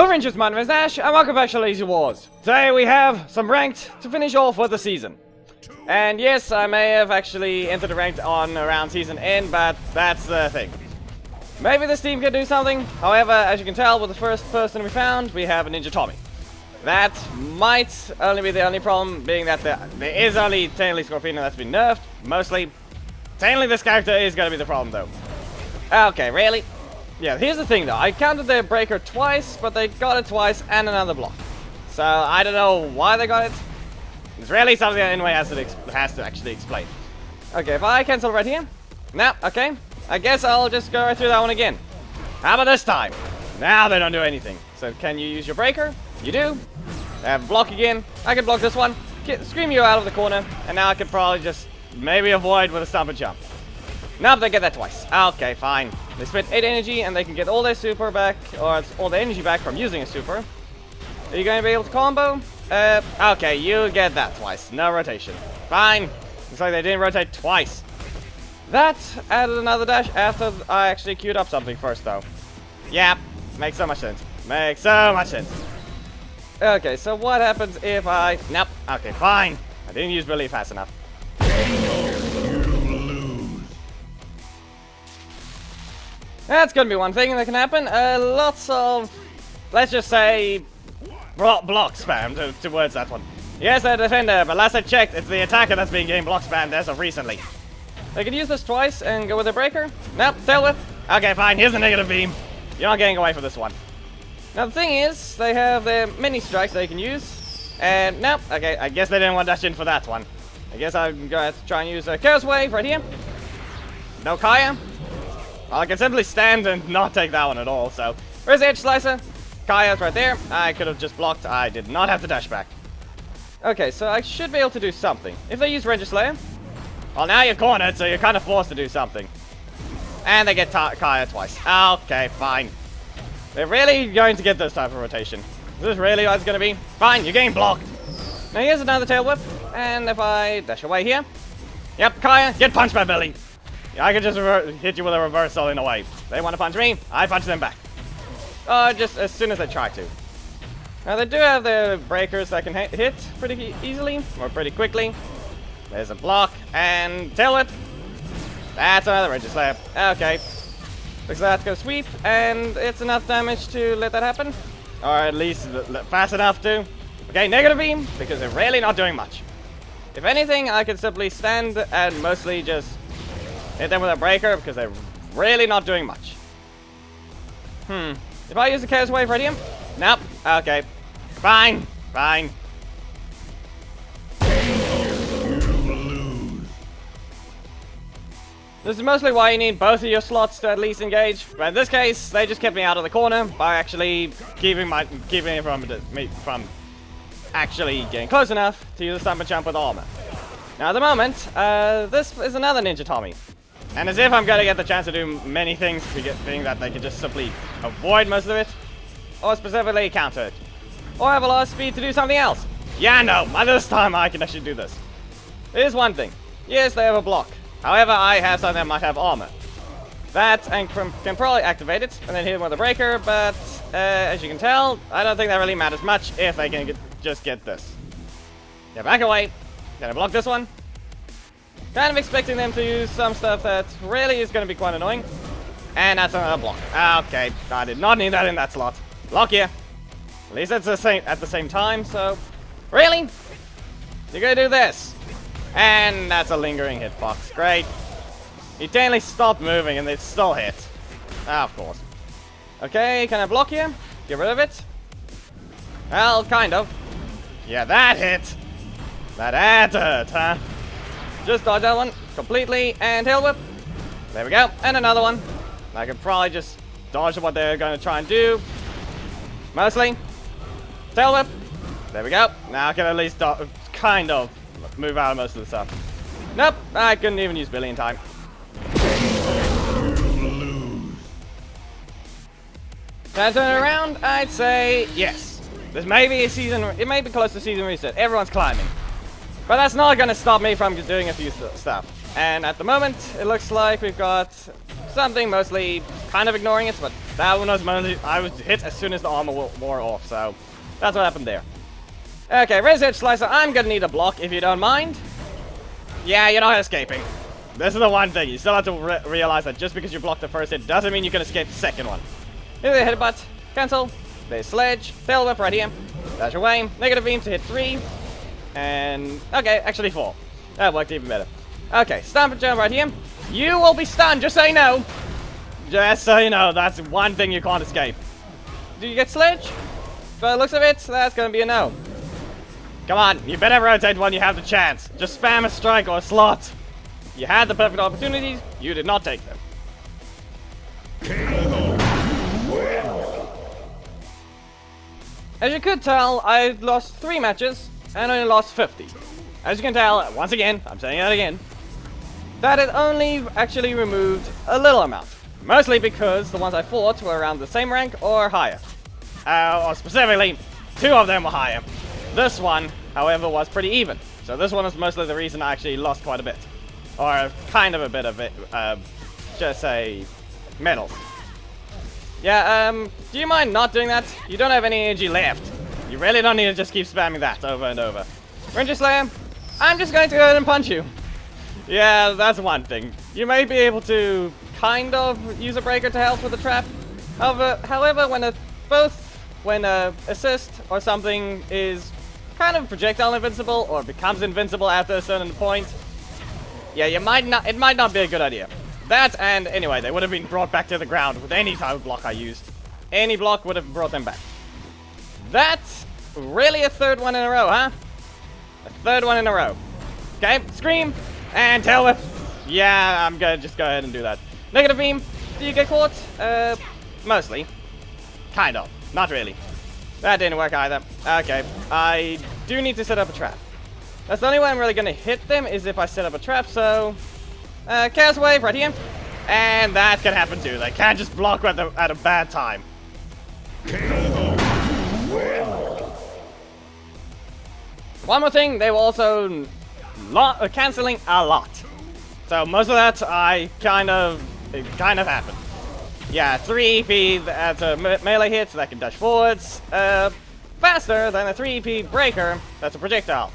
Rangers, my name is Nash, and welcome back to Lazy Wars. Today we have some ranked to finish off with the season. And yes, I may have actually entered the ranked on around season end, but that's the thing. Maybe this team can do something. However, as you can tell, with the first person we found, we have a Ninja Tommy. That might only be the only problem, being that there is only technically Scorpina that's been nerfed, mostly. Technically this character is going to be the problem though. Okay, really? Yeah, here's the thing though, I counted their breaker twice, but they got it twice and another block. So, I don't know why they got it. It's really something that anyway has to actually explain. Okay, if I cancel right here. No, okay. I guess I'll just go right through that one again. How about this time? Now they don't do anything. So, can you use your breaker? You do. Block again. I can block this one. Scream you out of the corner. And now I can probably just maybe avoid with a stomp and jump. Nope, they get that twice. Okay, fine. They spend 8 energy and they can get all their super back, or all the energy back from using a super. Are you going to be able to combo? Okay, you get that twice. No rotation. Fine. Looks like they didn't rotate twice. That added another dash after I actually queued up something first, though. Yeah, makes so much sense. Makes so much sense. Okay, so what happens if I... Nope. Okay, fine. I didn't use Billy fast enough. That's gonna be one thing that can happen. Lots of, let's just say, block spam towards that one. Yes, they're defender, but last I checked, it's the attacker that's being getting block spammed as of recently. They can use this twice and go with a breaker. Nope, tail whip. Okay, fine, here's the negative beam. You're not getting away from this one. Now the thing is, they have their mini strikes they can use. And nope, okay, I guess they didn't want to dash in for that one. I guess I'm going to try and use a Chaos Wave right here. No Kaya. Well, I can simply stand and not take that one at all, so... Where's the Edge Slicer? Kaya's right there. I could have just blocked. I did not have to dash back. Okay, so I should be able to do something. If they use Ranger Slayer... Well, now you're cornered, so you're kind of forced to do something. And they get Kaya twice. Okay, fine. They're really going to get this type of rotation. Is this really what it's going to be? Fine, you're getting blocked. Now here's another Tail Whip. And if I dash away here... Yep, Kaya, get punched by Billy. I can just hit you with a reversal in a way. They want to punch me, I punch them back. Just as soon as they try to. Now they do have their breakers that can hit pretty easily, or pretty quickly. There's a block, and tail whip. That's another Ranger Slayer. Okay. Looks like that's gonna sweep, and it's enough damage to let that happen. Or at least fast enough to. Okay, negative beam, because they're really not doing much. If anything, I can simply stand and mostly just hit them with a breaker because they're really not doing much. If I use the Chaos Wave right here? Nope. Okay. Fine. Fine. This is mostly why you need both of your slots to at least engage. But in this case, they just kept me out of the corner by actually keeping it from actually getting close enough to use a stomp and jump with armor. Now at the moment, this is another Ninja Tommy. And as if I'm going to get the chance to do many things, being that they can just simply avoid most of it, or specifically counter it, or have a lot of speed to do something else. Yeah, no, by this time I can actually do this. Here's one thing. Yes, they have a block. However, I have something that might have armor. That and can probably activate it, and then hit them with a breaker, but as you can tell, I don't think that really matters much if they can just get this. Yeah, back away. Gonna block this one. Kind of expecting them to use some stuff that really is going to be quite annoying. And that's another block. Okay, I did not need that in that slot. Block here. At least it's at the same time, so... Really? You're going to do this. And that's a lingering hitbox. Great. He technically stopped moving and it still hit. Of course. Okay, can I block here? Get rid of it? Well, kind of. Yeah, that hit. That added, huh? Just dodge that one completely and tail whip. There we go. And another one. I could probably just dodge what they're going to try and do. Mostly. Tail whip. There we go. Now I can at least kind of move out of most of the stuff. Nope. I couldn't even use Billy in time. Can I turn it around? I'd say yes. This may be a season. It may be close to season reset. Everyone's climbing. But that's not going to stop me from doing a few stuff. And at the moment, it looks like we've got something, mostly kind of ignoring it, but that one was mostly, I was hit as soon as the armor wore off, so that's what happened there. Okay, Razor Edge Slicer, I'm gonna need a block if you don't mind. Yeah, you're not escaping. This is the one thing, you still have to realize that just because you blocked the first hit doesn't mean you can escape the second one. Here's the headbutt, cancel, there's Sledge, Tail Whip right here, dash away, negative beam to hit 3, and, okay, actually 4. That worked even better. Okay, Stomp and Jump right here. You will be stunned, just so you know. Just so you know, that's one thing you can't escape. Do you get Sledge? By the looks of it, that's gonna be a no. Come on, you better rotate when you have the chance. Just spam a strike or a slot. You had the perfect opportunities, you did not take them. As you could tell, I lost 3 matches and only lost 50. As you can tell, once again, I'm saying that again, that it only actually removed a little amount. Mostly because the ones I fought were around the same rank or higher. Or specifically, 2 of them were higher. This one, however, was pretty even. So this one is mostly the reason I actually lost quite a bit. Or kind of a bit of it, just say, medals. Yeah, do you mind not doing that? You don't have any energy left. You really don't need to just keep spamming that over and over. Ranger Slayer, I'm just going to go ahead and punch you. Yeah, that's one thing. You may be able to kind of use a breaker to help with the trap. However, when a assist or something is kind of projectile invincible or becomes invincible after a certain point, yeah, it might not be a good idea. That, and anyway, they would have been brought back to the ground with any type of block I used. Any block would have brought them back. That's really a 3rd one in a row, huh? A 3rd one in a row. Okay, Scream, and Tail Whip. Yeah, I'm gonna just go ahead and do that. Negative Beam, do you get caught? Mostly. Kind of, not really. That didn't work either. Okay, I do need to set up a trap. That's the only way I'm really gonna hit them is if I set up a trap, so... Chaos Wave right here. And that can happen too. They can't just block at a bad time. One more thing, they were also cancelling a lot. So most of that, it kind of happened. Yeah, 3 EP at a melee hit, so that can dash forwards. Faster than a 3 EP breaker, that's a projectile.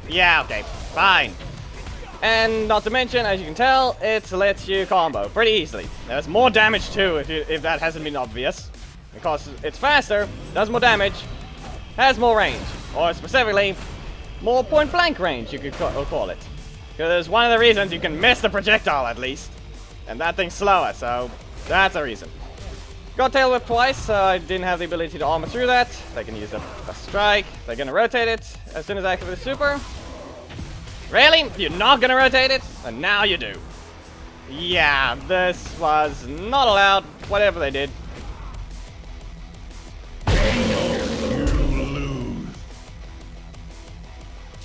Yeah, okay, fine. And not to mention, as you can tell, it lets you combo pretty easily. There's more damage too, if that hasn't been obvious. Because it's faster, does more damage, has more range. Or specifically, more point-blank range, you could call it. Because one of the reasons you can miss the projectile, at least. And that thing's slower, so that's a reason. Got Tail Whip twice, so I didn't have the ability to armor through that. They can use a strike. They're gonna rotate it as soon as I activate the super. Really? You're not gonna rotate it? And now you do. Yeah, this was not allowed, whatever they did.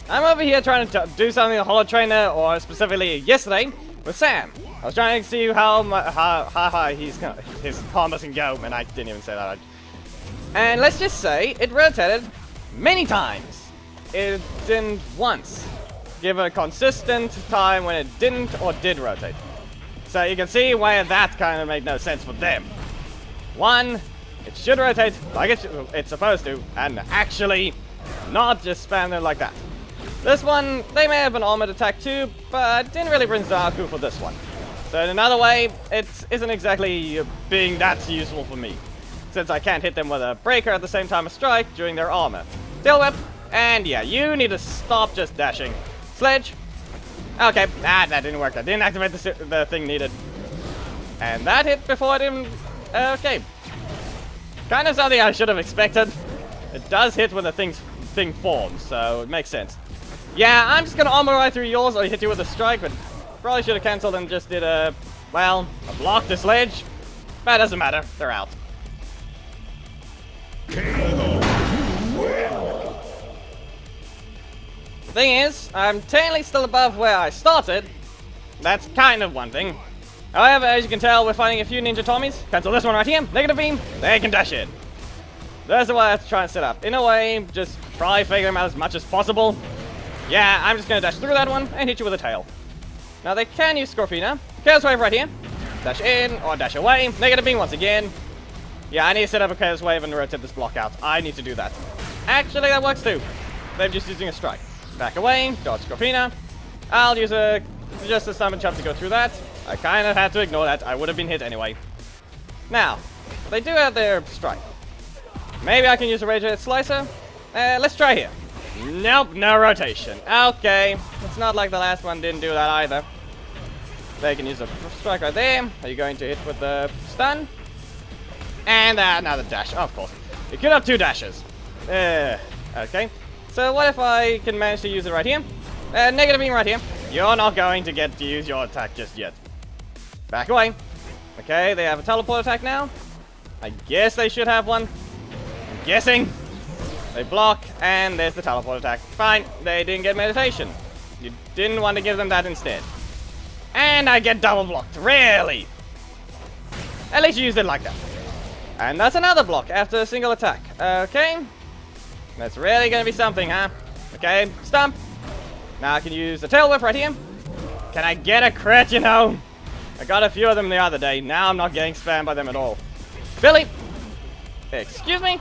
I'm over here trying to do something with Hollow Trainer, or specifically yesterday, with Sam. I was trying to see how high his combos can go, and I didn't even say that. And let's just say, it rotated many times. It didn't once give a consistent time when it didn't or did rotate. So you can see why that kind of made no sense for them. One, it should rotate like it's supposed to, and actually not just spam them like that. This one, they may have an armored attack too, but didn't really bring Zaku for this one. So in another way, it isn't exactly being that useful for me, since I can't hit them with a breaker at the same time as strike during their armor. Tail Whip, and yeah, you need to stop just dashing. Sledge. Okay, that didn't work. I didn't activate the thing needed. And that hit before I didn't... okay. Kind of something I should have expected. It does hit when the thing forms, so it makes sense. Yeah, I'm just gonna armor right through yours or hit you with a strike, but probably should have cancelled and just did a block to Sledge. But it doesn't matter. They're out. Thing is, I'm technically still above where I started. That's kind of one thing. However, as you can tell, we're fighting a few Ninja Tommies. Cancel this one right here. Negative beam. They can dash in. That's the way I have to try and set up. In a way, just try figure them out as much as possible. Yeah, I'm just going to dash through that one and hit you with a tail. Now they can use Scorpina. Chaos Wave right here. Dash in or dash away. Negative beam once again. Yeah, I need to set up a chaos wave and rotate this block out. I need to do that. Actually, that works too. They're just using a strike. Back away, dodge Scorpina. I'll use just a summon jump to go through that. I kind of had to ignore that. I would have been hit anyway. Now, they do have their strike. Maybe I can use a Rage Slicer. Let's try here. Nope, no rotation. Okay, it's not like the last one didn't do that either. They can use a strike right there. Are you going to hit with the stun? And another dash, of course. You could have 2 dashes. Okay. So what if I can manage to use it right here? Negative beam right here. You're not going to get to use your attack just yet. Back away. Okay, they have a teleport attack now. I guess they should have one. I'm guessing. They block, and there's the teleport attack. Fine, they didn't get meditation. You didn't want to give them that instead. And I get double blocked. Really? At least you used it like that. And that's another block after a single attack. Okay. That's really gonna be something, huh? Okay, stump. Now I can use a tail whip right here. Can I get a crit, you know? I got a few of them the other day. Now I'm not getting spammed by them at all. Billy! Excuse me?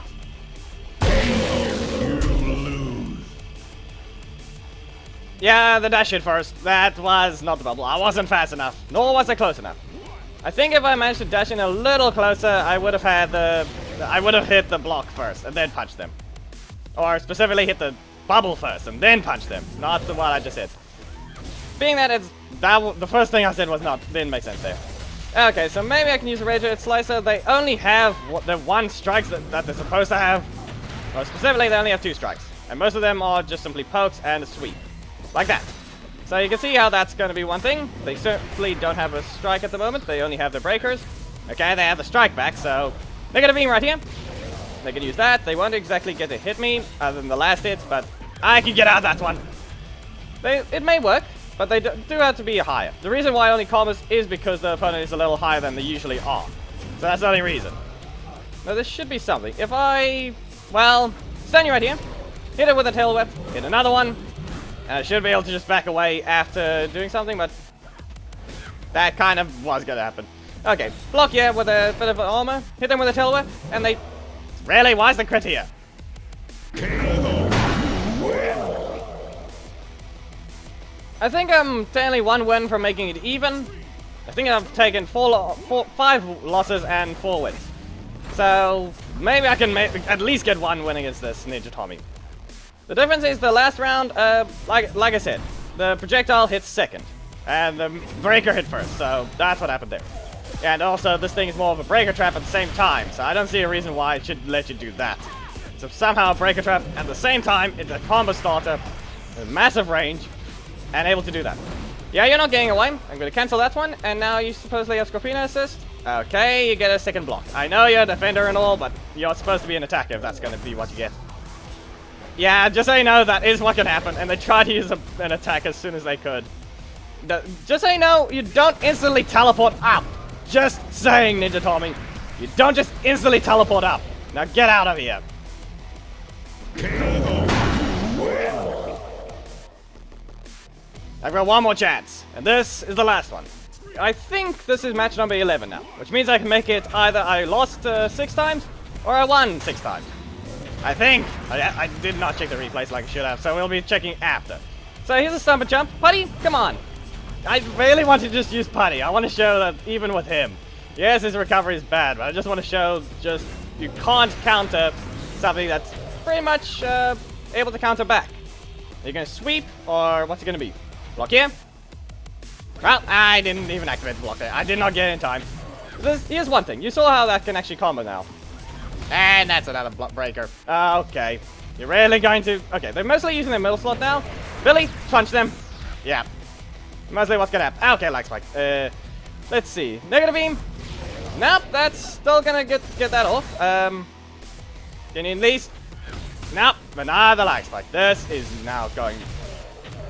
Yeah, the dash hit first. That was not the bubble. I wasn't fast enough. Nor was I close enough. I think if I managed to dash in a little closer, I would have had I would have hit the block first and then punched them. Or specifically hit the bubble first and then punch them. Not the one I just hit. Being that the first thing I said didn't make sense there. Okay, so maybe I can use a Rage Slicer. They only have the 1 strikes that they're supposed to have. Or specifically, they only have 2 strikes. And most of them are just simply pokes and a sweep. Like that. So you can see how that's going to be one thing. They certainly don't have a strike at the moment. They only have their breakers. Okay, they have the strike back, so negative beam right here. They can use that. They won't exactly get to hit me, other than the last hit, but I can get out of that one. It may work, but they do have to be higher. The reason why only combos is because the opponent is a little higher than they usually are. So that's the only reason. Now this should be something. If well, stand you right here. Hit it with a tail whip. Hit another one. And I should be able to just back away after doing something, but that kind of was gonna happen. Okay, block here with a bit of armor. Hit them with a tail whip, and they... Really? Why is the crit here? I think I'm only 1 win from making it even. I think I've taken 5 losses and 4 wins. So maybe I can at least get 1 win against this Ninja Tommy. The difference is the last round, like I said, the projectile hits second, and the breaker hit first, so that's what happened there. And also, this thing is more of a breaker trap at the same time, so I don't see a reason why it should let you do that. So somehow a breaker trap at the same time, it's a combo starter, with massive range, and able to do that. Yeah, you're not getting away. I'm going to cancel that one, and now you supposedly have Scorpina assist. Okay, you get a second block. I know you're a defender and all, but you're supposed to be an attacker if that's going to be what you get. Yeah, just so you know, that is what can happen, and they try to use an attack as soon as they could. Just so you know, you don't instantly teleport up. Just saying, Ninja Tommy. You don't just instantly teleport up. Now get out of here. I've got 1 more chance, and this is the last one. I think this is match number 11 now, which means I can make it either I lost 6 times, or I won 6 times. I think. I did not check the replays like I should have, so we'll be checking after. So here's a stump and jump. Putty, come on. I really want to just use Putty. I want to show that even with him. Yes, his recovery is bad, but I just want to show you can't counter something that's pretty much able to counter back. Are you going to sweep, or what's it going to be? Block here? Well, I didn't even activate the block there. I did not get it in time. Here's one thing. You saw how that can actually combo now. And that's another block breaker. Okay. You're really going to... Okay, they're mostly using their middle slot now. Billy, punch them. Yeah. Mostly what's gonna happen. Okay, lag spike. Let's see. Negative beam. Nope, that's still gonna get that off. Can you at least... Nope, another lag spike. This is now going...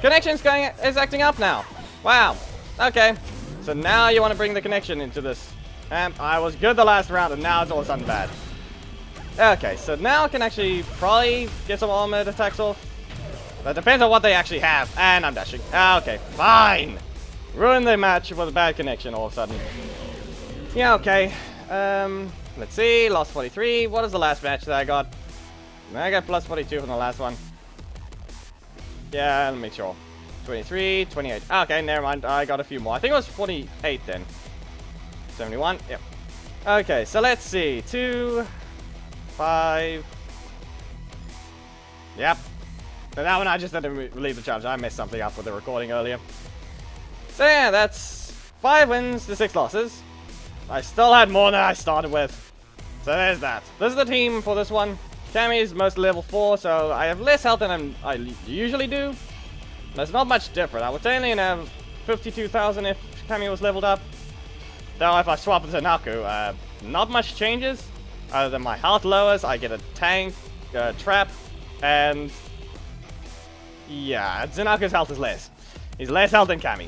Connection's is acting up now. Wow. Okay. So now you want to bring the connection into this. And I was good the last round, and now it's all of a sudden bad. Okay, so now I can actually probably get some armored attacks off. That depends on what they actually have. And I'm dashing. Okay, fine. Ruin the match with a bad connection all of a sudden. Yeah, okay. Let's see. Lost 43. What is the last match that I got? I got plus 42 from the last one. Yeah, let me make sure. 23, 28. Okay, never mind. I got a few more. I think it was 48 then. 71. Yep. Okay, so let's see. 2, 5. Yep. So that one I just had to leave the challenge. I messed something up with the recording earlier. So yeah, that's 5 wins to 6 losses. I still had more than I started with. So there's that. This is the team for this one. Cammy is most level 4, so I have less health than I usually do. There's not much different. I would say only have 52,000 if Cammy was leveled up. Though if I swap it to Naku, not much changes. Other than my health lowers, I get a tank, trap, and yeah, Zanaku's health is less. He's less health than Cammy.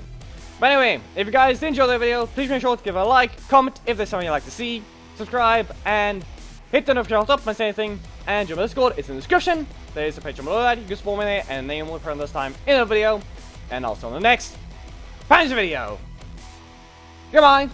But anyway, if you guys did enjoy the video, please make sure to give it a like, comment if there's something you'd like to see, subscribe, and hit the notification bell if I say anything. And join my Discord, it's in the description. There's a page below that, you can spawn me there, and the name will appear this time in the video, and also in the next video. Goodbye!